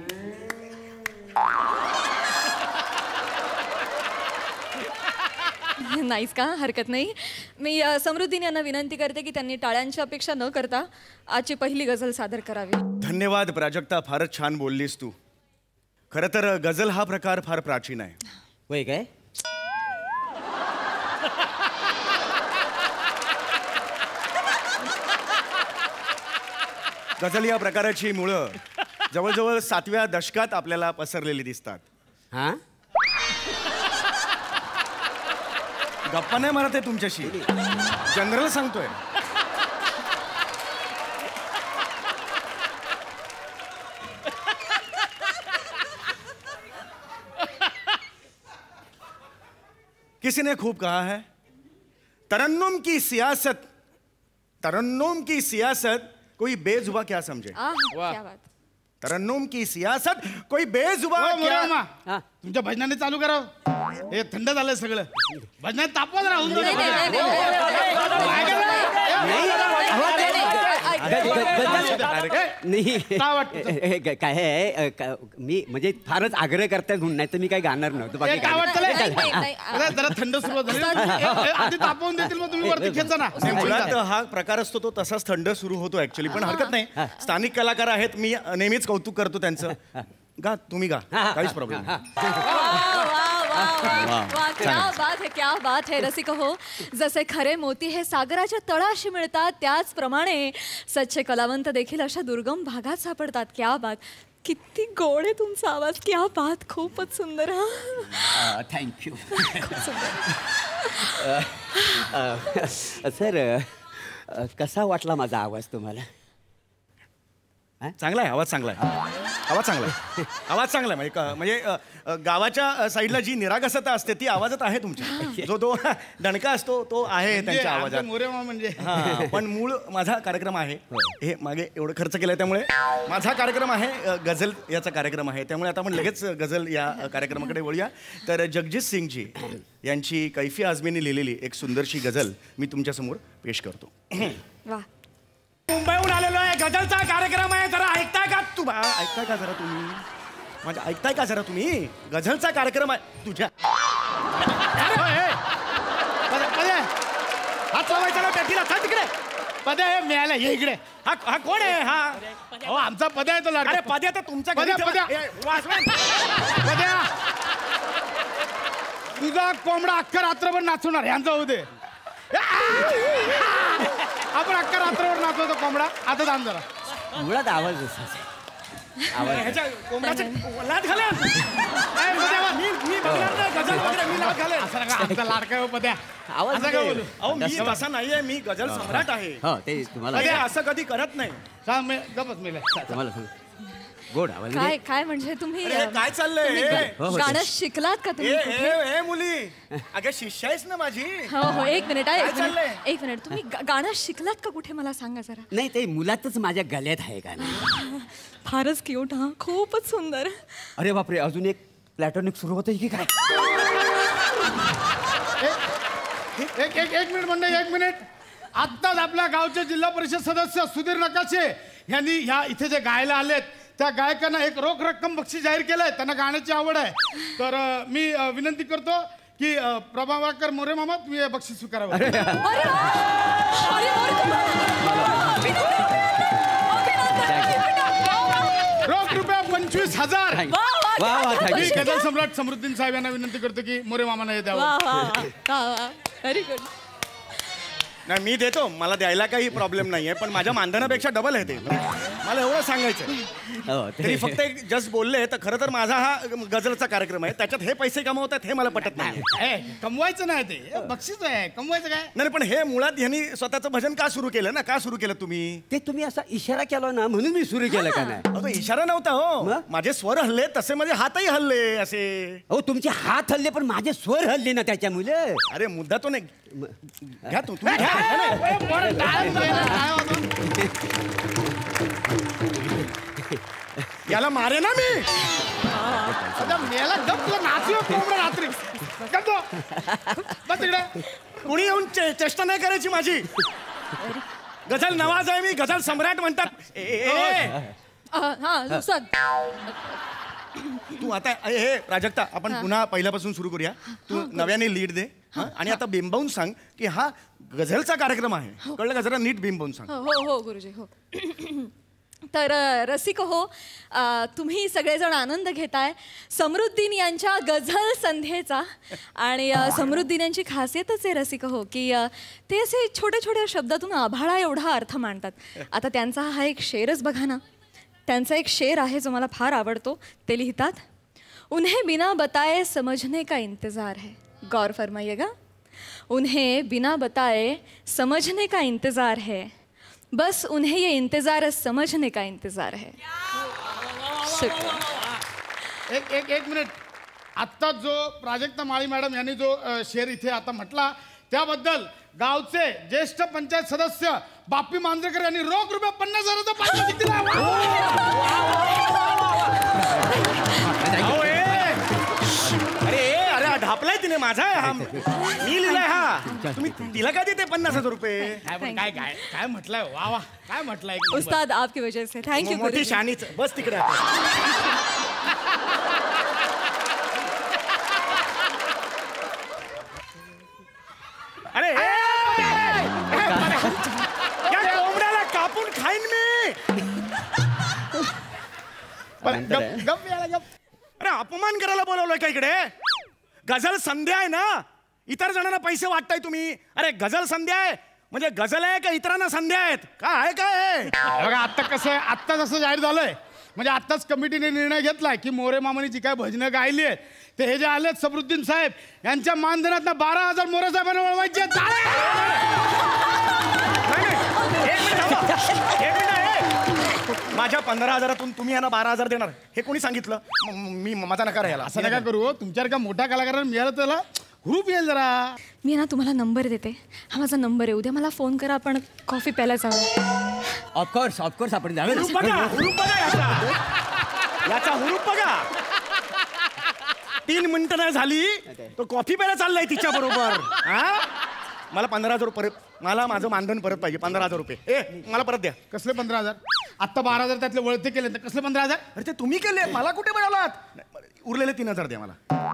नाहीच का? हरकत नाही. मी समरुद्दीन यांना विनंती करते की त्यांनी टाळ्यांची अपेक्षा न करता आजची पहिली गझल सादर करावी. धन्यवाद प्राजक्ता, फारच छान बोललीस तू. खरं तर गझल हा प्रकार फार प्राचीन आहे. होय काय? गझल या प्रकाराची मुळं जवळजवळ 7व्या दशकात आपल्याला पसरलेली दिसतात. हा, गप्पा नाही मारत आहे तुमच्याशी, जनरल सांगतोय. किसी ने खूब कहा है, तरन्नुम की सियासत कोई बेजुबा क्या समझे. क्या बात. तरन्नुम की सियासत कोई बेजुबा क्या. हा, तुमच्या भजनाने चालू करा. हे थंड झालंय सगळं. भजनात तापवत राहून नाही, नाही, नाही, नाही, नाही काय वाटतं? काय आहे मी म्हणजे फारच आग्रह करताय म्हणून, नाही तर मी काही गाणार नव्हतं. बाकी काय वाटतं? नाही, नाही, नाही. जरा थंड सुरुवात झाली. आधी तापवून देतील, मग तुम्ही वरती खेचा ना. नाही, मुळात हा प्रकार असतो तो तसाच थंड सुरू होतो ऍक्च्युली, पण हरकत नाही. स्थानिक कलाकार आहेत, मी नेहमीच कौतुक करतो त्यांचं. गा, तुम्ही गा, काहीच प्रॉब्लेम नाही. वाह, क्या बात है, क्या बात है. रसिक हो, जसे खरे मोती हे सागराच्या तळाशी मिळतात, त्याचप्रमाणे सच्चे कलावंत देखील अशा दुर्गम भागात सापडतात. क्या बात. किती गोड आहे तुमचा आवाज. क्या बात. खूपच सुंदर. थँक्यू. सर, कसा वाटला माझा आवाज तुम्हाला? चांगला आहे, आवाज चांगला आहे, आवाज चांगला आहे, आवाज चांगला आहे. म्हणजे गावाच्या साईडला जी निरागसता असते ती आवाजात आहे तुमच्या. जो तो दणका असतो तो आहे त्यांच्या आवाजात. म्हणजे हा, पण मूळ माझा कार्यक्रम आहे. हे मागे एवढं खर्च केलाय त्यामुळे माझा कार्यक्रम आहे, गझल याचा कार्यक्रम आहे. त्यामुळे आता आपण लगेच गझल या कार्यक्रमाकडे वळूया. तर जगजीत सिंगजी यांची कैफी आझमींनी लिहिलेली एक सुंदरशी गझल मी तुमच्यासमोर पेश करतो. वा. मुंबईहून आलेलो आहे, गझलचा कार्यक्रम आहे. जरा ऐकताय का ऐकताय का जरा तुम्ही माझ्या? ऐकताय का जरा तुम्ही? गझलचा कार्यक्रम आहे तुझ्या. हा चवायचा ना पॅटीला. चल तिकडे. पद्या हे मिळालं. ये इकडे. हा कोण आहे? हा हो, आमचा पद्या आहे तो लाड. अरे पद्या तर तुमच्या घरी पद्या, ठेवा. पद्या. ए, वाचवा. पद्या, तुझा कोंबडा अख्खा रात्रभर नाचवणार. यांचा होऊ दे. आपण अख्खा रात्रभर नाचवतो कोंबडा. आता जाण जरा. मुळात आवाज असाच. ह्याच्या कोंबड्याचं लाट घालेन. मी बघणार नाही गझल वगैरे, मी लाट घालेन. असं नका, आमचा लाडका हो पद्या. आवाज असं काय बोलू? अहो मी तसा नाहीये, मी गझल सम्राट आहे. हो, ते तुम्हाला पद्या असं कधी करत नाही. सांग मी गपच मेले. तुम्हाला सांग. गोड आवाज. काय काय म्हणजे तुम्ही अरे, काय चाललंय? तुम्ही हो, हो, गाणं शिकलात का तुम्ही कुठे? ए मुली, अगं शिष्य आहेस ना माझी. हो हो, एक मिनिट आहे, काय एक मिनिट. चाललंय? एक मिनिट. तुम्ही गाणं शिकलात का कुठे मला सांगा जरा. नाही, ते मुलातच माझ्या गळ्यात आहे गाणं. फारच क्यूट. हा, खूपच सुंदर. अरे बापरे, अजून एक प्लॅटॉनिक सुरू होतं की काय? एक मिनिट म्हणजे 1 मिनिट. आत्ताच आपल्या गावचे जिल्हा परिषद सदस्य सुधीर नकाशे यांनी ह्या इथे जे गायला आलेत त्या गायकांना एक रोख रक्कम बक्षीस जाहीर केलंय. त्यांना गाण्याची आवड आहे. तर मी विनंती करतो की प्रभाकर मोरे मामा तुम्ही हे बक्षीस स्वीकारावं. रोख रुपया 25,000. मी गझल सम्राट समरुद्दीन साहेब यांना विनंती करतो की मोरे मामांना हे द्यावं. Very good. नाही मी देतो, मला द्यायला काही प्रॉब्लेम नाहीये, पण माझ्या मानधनापेक्षा डबल आहे ते. मला एवढं सांगायचं. हो, तरी फक्त एक जस्ट बोलले तर खरं तर माझा हा गझलचा कार्यक्रम आहे, त्याच्यात हे पैसे कमवतात हे मला पटत नाही. कमवायचं नाही ते, बक्षीस आहे, कमवायचं काय? नाही पण हे मुळात ह्यांनी स्वतःचं भजन का सुरू केलं ना, का सुरू केलं तुम्ही? ते तुम्ही असा इशारा केला ना म्हणून मी सुरू केलं का नाही. अहो, तो इशारा नव्हता हो, मग? माझे स्वर हल्ले तसे माझे हातही हल्ले असे. हो तुमचे हात हल्ले पण माझे स्वर हल्ले ना त्याच्यामुळे. अरे मुद्दा तो नाही. घ्या तुम्ही घ्या. याला मारे ना मी. रात्री बस इकडे. कुणी येऊन चेष्टा नाही करायची माझी. गझल नवाज आहे मी, गझल सम्राट म्हणतात. हा उस्ताद. तू आता हे प्राजक्ता आपण पुन्हा पहिल्यापासून सुरू करूया. तू नव्याने लीड दे आणि आता बिंबवून सांग की हा गझलचा कार्यक्रम आहे, कळलं का? जरा नीट बिंबवून सांग. हो हो गुरुजी हो. तर रसिक हो, तुम्ही सगळेजण आनंद घेताय समृद्धीन यांच्या गझल संध्येचा. आणि समृद्धीन यांची खासियतच आहे रसिक हो की ते असे छोट्या छोट्या शब्दातून आभाळा एवढा अर्थ मांडतात. आता त्यांचा हा एक शेरच बघा ना. त्यांचा एक शेर आहे जो मला फार आवडतो. ते लिहितात, उन्हें बिना बताए समझने का इंतज़ार है. गौर फरमाइएगा. उन्हें बिना बताए समझने का इंतज़ार है, बस उन्हें ये इंतज़ार समझने का इंतज़ार है. एक मिनिट. आत्ता जो प्राजक्ता माळी मॅडम यांनी जो शेर इथे आता म्हटला त्याबद्दल गावचे ज्येष्ठ पंचायत सदस्य बापी मांजरेकर यांनी रोख रुपये 50,000चा पारितोषिक दिला. अरे ढापलाय तिने माझा हा, मी लिहिलाय हा. तुम्ही तिला काय देते 50,000 रुपये? काय काय काय म्हटलंय? वा वा काय म्हटलंय? उस्ताद आपकी वजह से थैंक यू. मोठी शानीच. बस तिकडे. अरे या कोंबड्याला कापून खाईन मी. अरे अपमान करायला बोलवलंय का इकडे? गझल संध्या आहे ना, इतर जणांना पैसे वाटताय तुम्ही. अरे गझल संध्या आहे म्हणजे गझल आहे का इतरांना संध्या आहेत काय आहे काय? बघा आता कसं आहे, आत्ता जसं जाहीर झालंय म्हणजे आत्ताच कमिटीने निर्णय घेतलाय की मोरे मामानी जी काय भजनं गायली आहेत ते हे जे आलेत समृद्धीन साहेब यांच्या मानधनात 12,000 मोरे साहेबांना वळवायचे. माझ्या 15,000तून तुम्ही यांना 12,000 देणार हे कोणी सांगितलं? मी माझा नकार यायला. असं नका करू. तुमच्यासारख्या मोठ्या कलाकारांना मिळालं त्याला हुरूप येईल जरा. मी ना तुम्हाला नंबर देते. हा माझा नंबर आहे. उद्या मला फोन करा, आपण कॉफी प्यायला जाऊ. ऑफकोर्स आपण जाऊया. हुरूप बघा याचा हुरूप बघा. 3 मिनिटं नाही झाली तो कॉफी प्यायला चाललाय तिच्या बरोबर. मला 15,000 परत, मला माझं मानधन परत पाहिजे. 15,000 रुपये. मला परत द्या. कसले 15,000? आत्ता 12,000 त्यातले वळते केले तर कसले 15,000? अरे ते तुम्ही केले, मला कुठे मिळालात? उरलेले 3,000 द्या मला.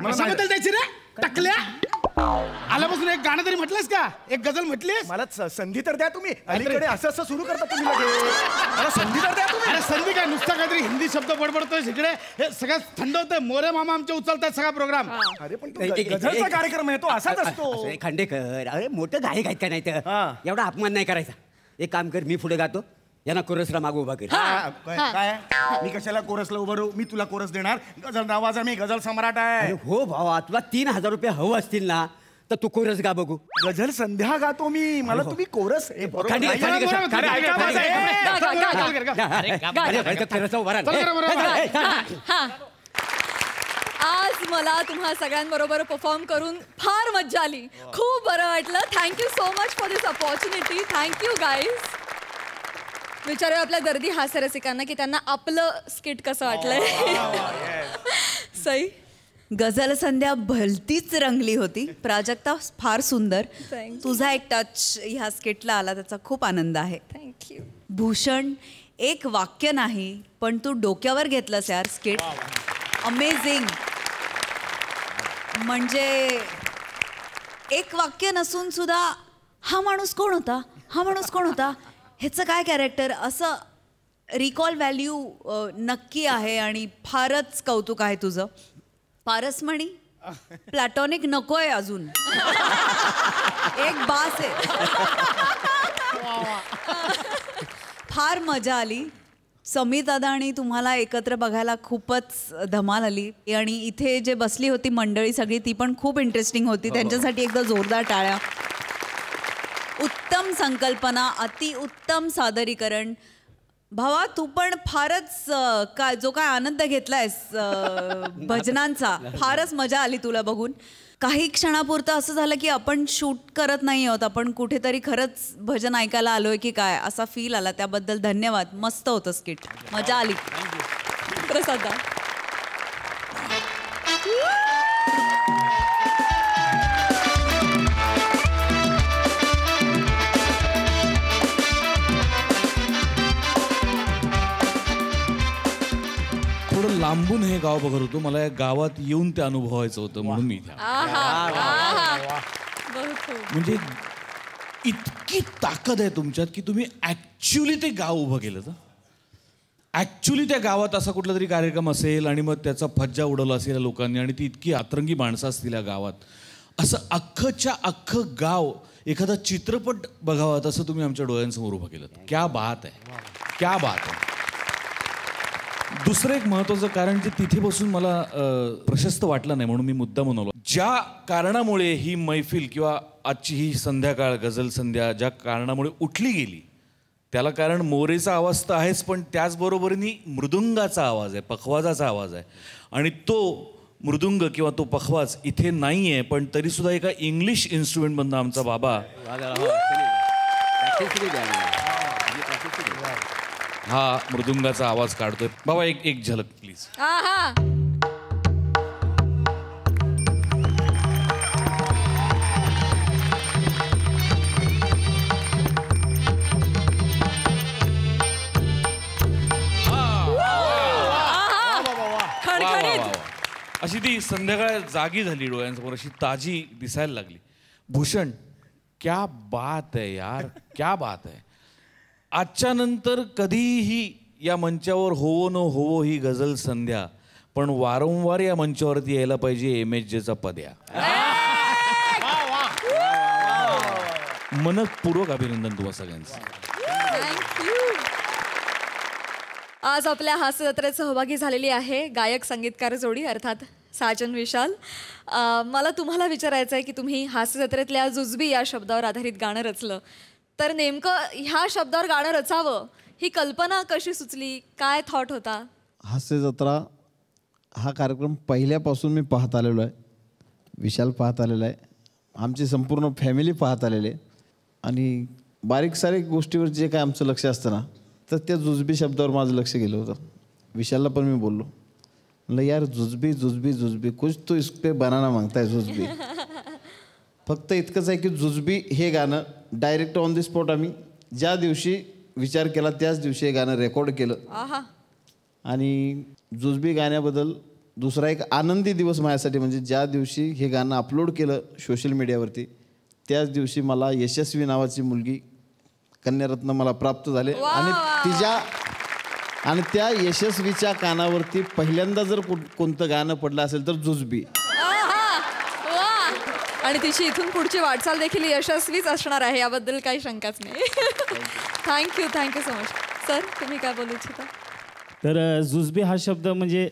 कशाबद्दल द्यायची रे टाकल्या? आल्यापासून एक गाणं तरी म्हटलंस का? एक गझल म्हटलीस? मला संधी तर द्या तुम्ही. अलीकडे असं असं सुरू करता तुम्ही लगेच. मला संधी तर द्या तुम्ही. अरे संधी काय, नुसता काहीतरी हिंदी शब्द बडबडतोय इकडे. हे सगळं थंड होतंय. मोरे मामा आमचे उचलतात सगळा प्रोग्राम. अरे पण तो गझलचा कार्यक्रम आहे, तो असाच असतो. खांडेकर अरे मोठं गायक आहेत का नाही तर एवढा अपमान नाही करायचा. एक काम कर, मी पुढे गातो, यांना कोरसला मागू उभा कर. काय मी कशाला कोरसला उभं राहू? मी तुला कोरस देणार. गझल नावाचा मी गझल सम्राट आहे. हो भावा, तुला 3,000 रुपये हवं असतील ना तर तू कोरस गा बघू. गझल संध्या गातो मी, मला तुम्ही कोरस. आज मला तुम्हा सगळ्यांबरोबर परफॉर्म करून फार मज्जा आली. खूप बरं वाटलं. Thank you so much for this opportunity. Thank you guys. विचारूया आपल्या दर्दी हास्य रसिकांना की त्यांना आपलं स्किट कसं वाटलंय. सई. गझल संध्या भलतीच रंगली होती. प्राजक्ता फार सुंदर. Thank you. तुझा एक टच ह्या स्किटला आला त्याचा खूप आनंद आहे. थँक्यू. भूषण, एक वाक्य नाही पण तू डोक्यावर घेतलंस यार स्किट. अमेझिंग. म्हणजे एक वाक्य नसून सुद्धा हा माणूस कोण होता, हा माणूस कोण होता, ह्याचं काय कॅरेक्टर, असं रिकॉल व्हॅल्यू नक्की आहे आणि फारच कौतुक आहे तुझं. पारसमणी प्लॅटॉनिक नकोय अजून. एक बास आहे. फार मजा आली. समीर दादा आणि तुम्हाला एकत्र बघायला खूपच धमाल आली. आणि इथे जे बसली होती मंडळी सगळी ती पण खूप इंटरेस्टिंग होती. त्यांच्यासाठी एकदा जोरदार टाळ्या. उत्तम संकल्पना, अतिउत्तम सादरीकरण. भावा तू पण फारच काय जो काय आनंद घेतलायस भजनांचा, फारच मजा आली तुला बघून. काही क्षणापुरतं असं झालं की आपण शूट करत नाही आहोत, आपण कुठेतरी खरंच भजन ऐकायला आलोय की काय असा फील आला. त्याबद्दल धन्यवाद. मस्त होतं स्किट, मजा आली. प्रसाद थोडं लांबून हे गाव बघत होतो. मला या गावात येऊन ते अनुभवायचं होतं म्हणून मी इथे. म्हणजे इतकी ताकद आहे तुमच्यात की तुम्ही ऍक्च्युली ते गाव उभं केलं. तर ऍक्च्युली त्या गावात असा कुठला तरी कार्यक्रम असेल आणि मग त्याचा फज्जा उडवला असेल लोकांनी आणि ती इतकी अतरंगी माणसं असतील या गावात. असं अख्खच्या अख्खं गाव एखादा चित्रपट बघावा तसं तुम्ही आमच्या डोळ्यांसमोर उभं केलं. क्या बात आहे, क्या बात आहे. दुसरं एक महत्त्वाचं कारण जे तिथे बसून मला प्रशस्त वाटलं नाही म्हणून मी मुद्दा म्हणवलो. ज्या कारणामुळे ही मैफिल किंवा आजची ही संध्याकाळ गझल संध्या ज्या कारणामुळे उठली गेली त्याला कारण मोरेचा आवाज तर आहेच, पण त्याचबरोबरीने मृदुंगाचा आवाज आहे, पखवाजाचा आवाज आहे. आणि तो मृदुंग किंवा तो पखवाज इथे नाही आहे, पण तरीसुद्धा एका इंग्लिश इन्स्ट्रुमेंटमधनं आमचा बाबा हा मृदुंगाचा आवाज काढतोय. बाबा एक झलक प्लीज. अशी ती संध्याकाळ जागी झाली डोळ्यांसमोर, अशी ताजी दिसायला लागली. भूषण, क्या बात आहे यार, क्या बात आहे. आजच्या नंतर कधीही या मंचावर होवो न होवो ही गझल संध्या, पण वारंवार या मंचावरती यायला पाहिजे MSJचा पद्या. मनपूर्वक अभिनंदन तुम्हा सगळ्यांचं. आज आपल्या हास्य जत्रेत सहभागी झालेली आहे गायक संगीतकार जोडी अर्थात साजन विशाल. मला तुम्हाला विचारायचं आहे की तुम्ही हास्य जत्रेतल्या जुजबी या शब्दावर आधारित गाणं रचलं, तर नेमकं ह्या शब्दावर गाणं रचावं ही कल्पना कशी सुचली, काय थॉट होता? हास्य जत्रा हा कार्यक्रम पहिल्यापासून मी पाहत आलेलो आहे. विशाल पाहत आलेला आहे, आमची संपूर्ण फॅमिली पाहत आलेली आहे. आणि बारीक सारीक गोष्टीवर जे काय आमचं लक्ष असतं ना, तर त्या जुजबी शब्दावर माझं लक्ष गेलं होतं. विशालला पण मी बोललो, म्हणलं यार जुजबी जुजबी जुजबी कुछ तो इस पे बनाना मागता है जुजबी. फक्त इतकंच आहे की जुजबी हे गाणं डायरेक्ट ऑन द स्पॉट आम्ही ज्या दिवशी विचार केला त्याच दिवशी हे गाणं रेकॉर्ड केलं. आणि जुजबी गाण्याबद्दल दुसरा एक आनंदी दिवस माझ्यासाठी म्हणजे ज्या दिवशी हे गाणं अपलोड केलं सोशल मीडियावरती त्याच दिवशी मला यशस्वी नावाची मुलगी कन्यारत्न मला प्राप्त झाले. आणि त्या यशस्वीच्या कानावरती पहिल्यांदा जर कोणतं गाणं पडलं असेल तर जुजबी. आणि तिची इथून पुढची वाटचाल देखील यशस्वीच असणार आहे, याबद्दल काही शंकाच नाही. Thank you so much. सर तुम्ही काय बोलू इच्छिता? तर जुजबी हा शब्द म्हणजे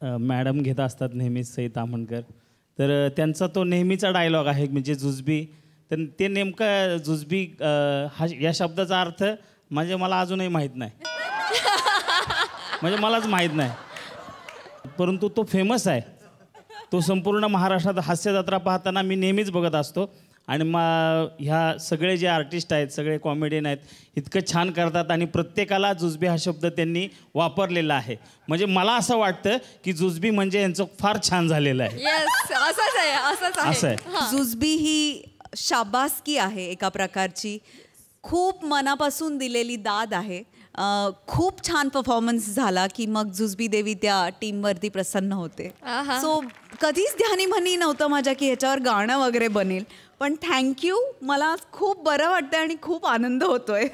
मॅडम घेत असतात नेहमीच सई ताम्हणकर, तर त्यांचा तो नेहमीचा डायलॉग आहे म्हणजे जुजबी. तर ते नेमकं जुजबी हा या शब्दाचा अर्थ म्हणजे मला अजूनही माहीत नाही, म्हणजे मलाच माहीत नाही, परंतु तो फेमस आहे. तो संपूर्ण महाराष्ट्रात हास्य जत्रा पाहताना मी नेहमीच बघत असतो. आणि ह्या सगळे जे आर्टिस्ट आहेत, सगळे कॉमेडियन आहेत, इतकं छान करतात आणि प्रत्येकाला जुजबी हा शब्द त्यांनी वापरलेला आहे. म्हणजे मला असं वाटतं की जुजबी म्हणजे यांचं फार छान झालेलं आहे. असं आहे. जुजबी ही शाबासकी आहे एका प्रकारची, खूप मनापासून दिलेली दाद आहे. खूप छान परफॉर्मन्स झाला की मग जुजबी देवी त्या टीमवरती प्रसन्न होते. सो कधीच ध्यानी म्हणी नव्हतं माझ्या की ह्याच्यावर गाणं वगैरे बनेल, पण थँक्यू. मला खूप बरं वाटतं आणि खूप आनंद होतोय.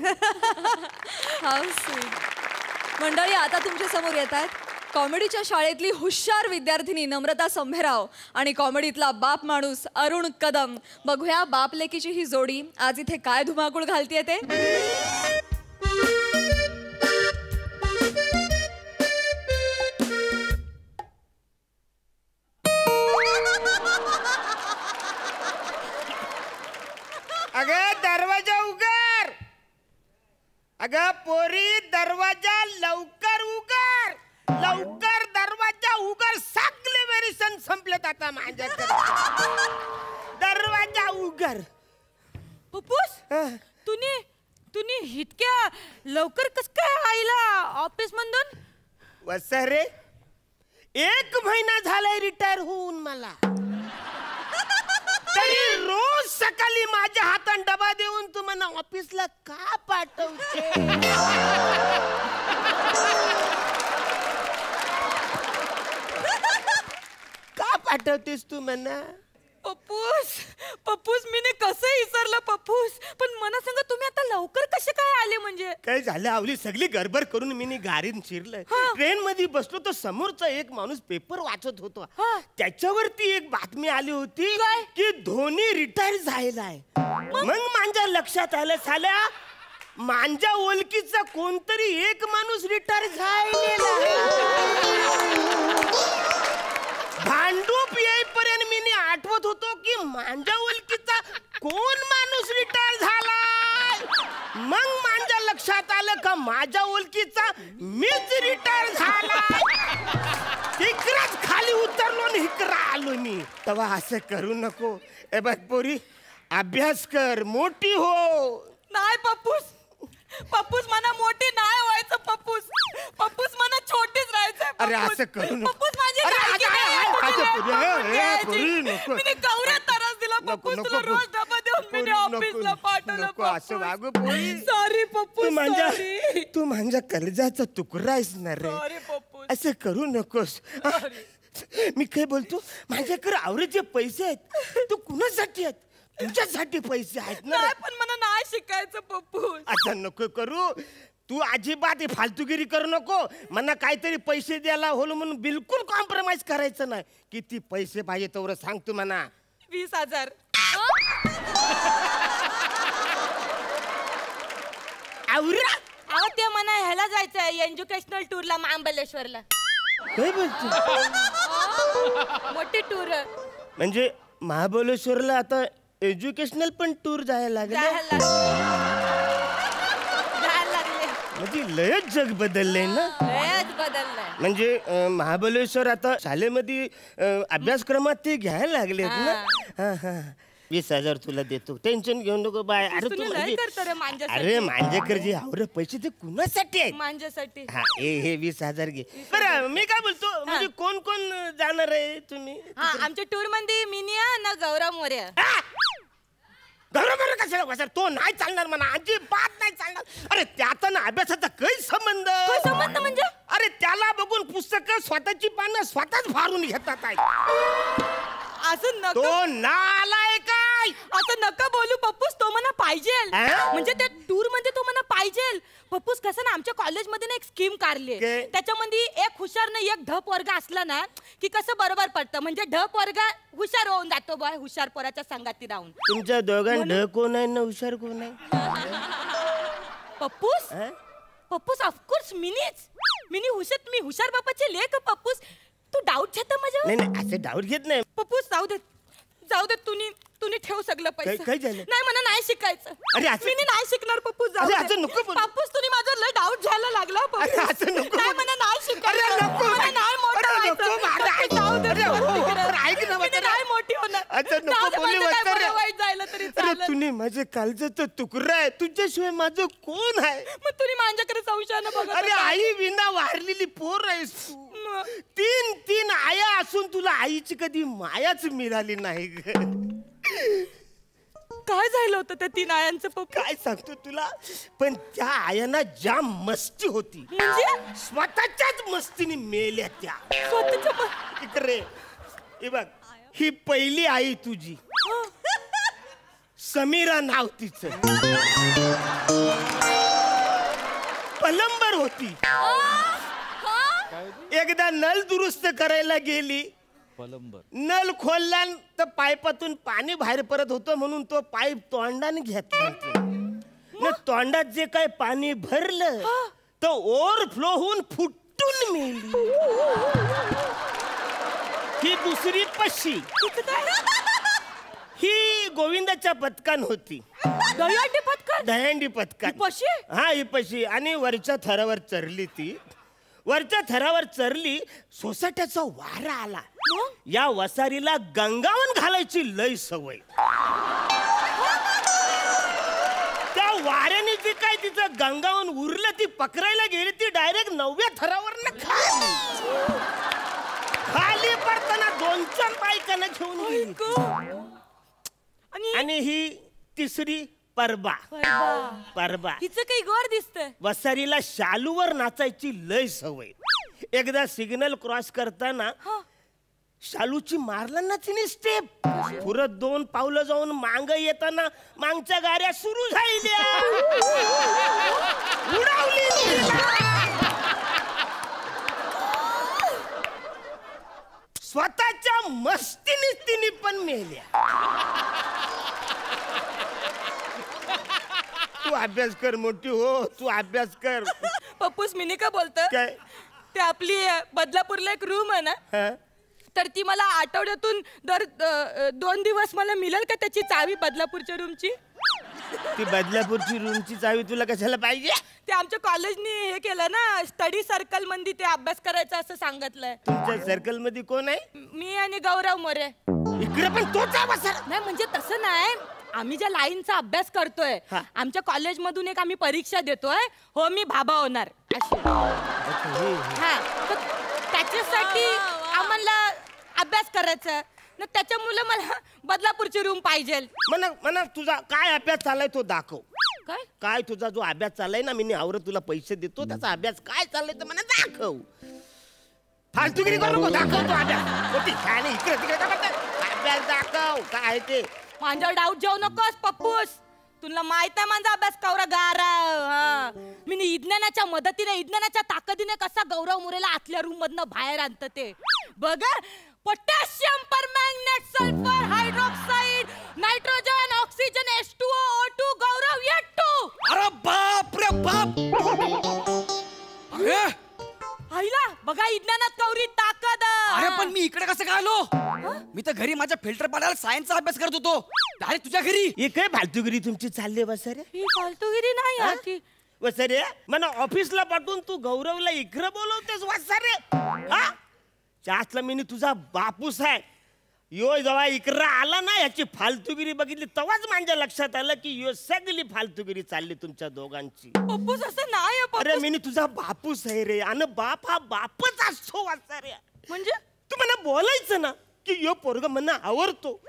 मंडळी आता तुमच्या समोर येत आहेत कॉमेडीच्या शाळेतली हुशार विद्यार्थिनी नम्रता संभेराव आणि कॉमेडीतला बाप माणूस अरुण कदम. बघूया बाप लेकीची ही जोडी आज इथे काय धुमाकूळ घालतीये ते. अगं दरवाजा उघड. अगं पोरी दरवाजा लवकर उघड. लवकर दरवाजा उघड. सगळे वेरिसन संपलेत आता माझ्याकडे. दरवाजा उघड. पप्पूस तुम्ही इतक्या लवकर कस काय आईला ऑफिस मधून? वसरे 1 महिना झालाय रिटायर होऊन मला. तरी रोज सकाळी माझ्या हातात डबा देऊन तू मला ऑफिसला का पाठवते? का पाठवतेस तू म्हणा? पप्पूस मी कसं विसरलं पप्पूस. पण मना सांगा तुम्ही आता लवकर कसे काय आले? म्हणजे काय झालं आवली सगळी गडबड करून मी गाडीत शिरलंय. ट्रेन मध्ये बसलो तर समोरचा एक माणूस पेपर वाचत होता. त्याच्यावरती एक बातमी आली होती की धोनी रिटायर झालाय. मग माझ्या लक्षात आलं साल्या माझ्या ओळखीचा कोणतरी एक माणूस रिटायर झालेला. भांडूप येईपर्यंत मी आठवत होतो की माझ्या ओळखीचा कोण माणूस रिटायर झालाय. मग माझ्या लक्षात आलं का माझ्या ओळखीचा मीच रिटायर झालाय. इकडेच खाली उतरलो आणि इकडे आलो मी. तेव्हा असं करू नको. ए बघ पोरी अभ्यास कर मोठी हो. नाही पप्पूस मना मोठी नाही व्हायचं. पप्पूस मना छोटीच राहायचं. अरे असं करू नको. पप्पूस माझी गौऱ्या त्रास दिला. पप्पूस तुला रोज डबा देऊन मी ऑफिसला पाठवलं. असं वागू पोरी. सॉरी पप्पूस. तू माझ्या कलेजाचा तुकडा आहेस ना रे. असं करू नकोस. मी काय बोलतो माझ्याकडे आवरेचे पैसे आहेत. तू कुणासाठी आहेत? तुझ्यासाठी पैसे आहेत ना. पण मला नाही शिकायचं पप्पूस. असं नको करू. तू अजिबात फालतूगिरी करू नको. मला काहीतरी पैसे द्यायला होलो म्हणून बिलकुल कॉम्प्रोमाइज करायचं नाही. किती पैसे पाहिजे तेवढं सांग तू म्हणा. 20,000. अहो ते म्हणा ह्याला जायचंय एज्युकेशनल टूरला महाबळेश्वरला. काय बोलतो? मोठी टूर. म्हणजे महाबळेश्वरला आता एज्युकेशनल पण टूर जायला लागले. म्हणजे लयच जग बदललंय ना. लयच बदललंय. म्हणजे महाबळेश्वर आता शाळेमध्ये अभ्यासक्रमात ते घ्यायला लागलेत ना. 20,000 तुला देतो. टेन्शन घेऊ नको बाय. अरे तू अरे माझ्याकडे आवरे पैसे ते कुणासाठी आहेत? माझ्यासाठी. हा हे 20,000 घे. बरं मी काय बोलतो म्हणजे कोण कोण जाणार आहे तुम्ही? आमच्या टूर मध्ये मिनिया ना गौरव मोरे. गौरव मोरे कशाला बसणार? तो नाही चालणार म्हणा. अजिबात नाही चालणार. अरे त्याचा ना अभ्यासाचा काही संबंध. संबंध म्हणजे? अरे त्याला बघून पुस्तकं स्वतःची पानं स्वतःच फाडून घेतात आहे. असं नको. तो नालाय काय? असं नका बोलू पप्पूस. तो म्हणा पाहिजे. म्हणजे त्या टूर मध्ये तो म्हणा पाहिजे. पप्पूस कसं ना आमच्या कॉलेजमध्ये ना एक स्कीम काढली. त्याच्यामध्ये एक हुशार ना एक ढप वर्ग असला ना की कसं बरोबर पडतं. म्हणजे ढप वर्ग हुशार होऊन जातो बॉय हुशार पोराच्या संगाती राहून. तुमच्या दोघांना ढ कोण आहे ना हुशार कोण आहे? पप्पूस ऑफकोर्स मिनी हुशार. मी हुशार बापाचे लेख. पप्पूस तू डाऊट घेता माझ्यावर? नाही असं डाऊट घेत नाही. पप्पूस जाऊ दे. तुम्ही ठेव सगळं पैसे. काय झालं? नाही मला नाही शिकायचं. अरे मी नाही शिकणार पप्पूस. जाऊ दे. पप्पूस तुम्ही माझं लय डाऊट घ्यायला लागला. नाही मला नाही शिकायचं. मला नाही मोठं व्हायचं. जाऊ दे. नाही मोठी होणार. वाईट जायला तरी चालेल. तुम्ही माझे काळजाचा तुकडा आहे. तुझ्याशिवाय माझं कोण आहे? मग तुम्ही माझ्याकडे संशयानं बघा. अरे आई विना वारलेली पोर आहेस तू. 3 आया असून तुला आईची कधी मायाच मिळाली नाही. काय झालं होतं त्या 3 आयांचं पप्पू? काय सांगतो तुला. पण त्या आयांना जाम मस्ती होती. म्हणजे स्वतःच्याच मस्तीने मेल्या त्या. स्वतःच्या इकडे हे बघ. ही पहिली आई तुझी. समीरा नाव तिचं. प्लंबर होती. एकदा नल दुरुस्त करायला गेली, नल खोलला तर पाईपातून पाणी बाहेर पडत होतं म्हणून तो पाईप तोंडाने घेतला. तोंडात जे काय पाणी भरलं तो ओव्हरफ्लो होऊन फुटून मेली. ही दुसरी पशी. ही गोविंदाच्या पथकान होती. दहीहंडी पथकान. हा ही पशी. आणि वरच्या थरावर चरली ती. वरच्या थरावर चरली, सोसाट्याचा वारा आला. या वसारीला गंगावन घालायची लय सवय. त्या वाऱ्याने जे काय तिचं गंगावन उरलं ती पकडायला गेली, ती डायरेक्ट 9व्या थरावर खाली पडताना 2-4 बायकांना घेऊन गेली. आणि ही तिसरी परबा. परबा हिचं काही गोर दिसतंय. वसारीला शालूवर नाचायची लय सवय. एकदा सिग्नल क्रॉस करताना शालूची मारला ना तिने स्टेप. पुरत 2 पावलं जाऊन मांग येताना मागच्या गाड्या सुरू झाल्या. उडवली. स्वतःच्या मस्तीने तिने पण मेल्या. तू अभ्यास कर मोठी हो, तू अभ्यास कर. पप्पूस मी नाही का बोलतो काय ते आपली बदलापूरला एक रूम आहे ना, तर ती मला आठवड्यातून दर 2 दिवस मला मिळेल का त्याची चावी बदलापूरच्या रूमची? ती बदलापूरची रूमची चावी तुला कशाला पाहिजे? ते आमच्या कॉलेजनी हे केलं ना, स्टडी सर्कल मध्ये ते अभ्यास करायचा असं सांगितलंय. तुमच्या सर्कल मध्ये कोण आहे? मी आणि गौरव मोरे. इकडे पण तोच आहे. नाही म्हणजे तसं नाही, आम्ही ज्या लाईनचा अभ्यास करतोय, आमच्या कॉलेज मधून एक आम्ही परीक्षा देतोय. हो मी भाबा होणार. त्याच्यासाठी आम्हाला अभ्यास करायचा ना, त्याच्यामुळे मला बदलापूरची रूम पाहिजे. म्हणा तुझा काय अभ्यास चाललाय तो दाखव. काय तुझा जो अभ्यास चाललाय ना, मी आवरत तुला पैसे देतो, त्याचा अभ्यास काय चाललाय तर मला दाखव. फालतूगिरी करू नको, दाखव तो अभ्यास. इकडे तिकडे अभ्यास दाखव काय ते. माझ्यावर डाऊट जाऊ नकोस पप्पूस, तुला माहित आहे माझा अभ्यास कवरा गारा. मी विज्ञानाच्या मदतीने, विज्ञानाच्या ताकदीने कसा गौरव मोरेला आतल्या रूम मधनं बाहेर आणत ते बघ. Potassium permanganate sulphur hydroxide nitrogen oxygen H2O O2 Gaurav H2. अरे बाप रे बाप. आईला बघा विज्ञानात कवरी ताकद. अरे पण मी इकडे कसं काय आलो? मी तर घरी माझ्या फिल्टर पाण्याला सायन्सचा अभ्यास करत होतो. डायरेक्ट तुझ्या घरी. ही काय फालतूगिरी तुमची चालली वसारे? ही फालतूगिरी नाही वसारे. मला ऑफिसला पाठवून तू गौरवला इकडे बोलवतेस वसारे? जास्तला मी तुझा बापूस आहे. यो जेव्हा इकडं आला ना, याची फालतूगिरी बघितली तेव्हाच माझ्या लक्षात आलं की यो सगळी फालतूगिरी चालली तुमच्या दोघांची. पप्पूस असं नाही. अरे मी तुझा बापूस आहे रे, आणि बाप हा बापच असतो वाचारे. म्हणजे तू मला बोलायचं ना की यो पोरग मना आवडतो,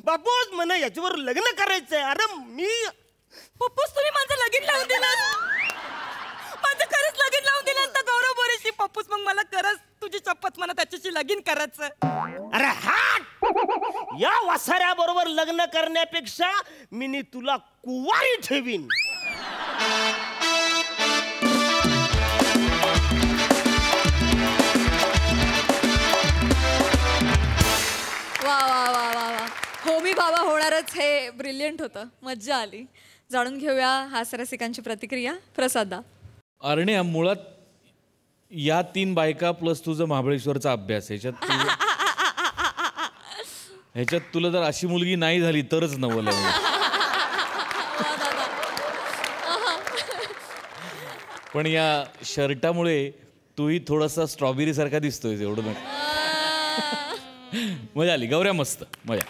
बापूस म्हणा याच्यावर लग्न करायचंय. अरे मी पप्पूस तुम्ही माझं लगीन लावून दिलं. माझं खरंच लगीन लावून दिलं तर गौरव बोरेशी पप्पूस, मग मला खरंच तुझी शपथ मला त्याच्याशी लगीन करायचं. अरे हा या वासाऱ्या बरोबर लग्न करण्यापेक्षा मी तुला कुवारी ठेवीन. वा वा वा वा वा. हो मी बाबा होणारच हे ब्रिलियंट होतं, मज्जा आली. जाणून घेऊया हास्यरसिकांची प्रतिक्रिया. प्रसादा. अरण्या, मुळात या 3 बायका प्लस तुझं महाबळेश्वरचा अभ्यास, ह्याच्यात तुला जर अशी मुलगी नाही झाली तरच नवल. पण या शर्टामुळे तूही थोडासा स्ट्रॉबेरी सारखा दिसतोय. एवढं मजा आली. गौऱ्या मस्त मजा.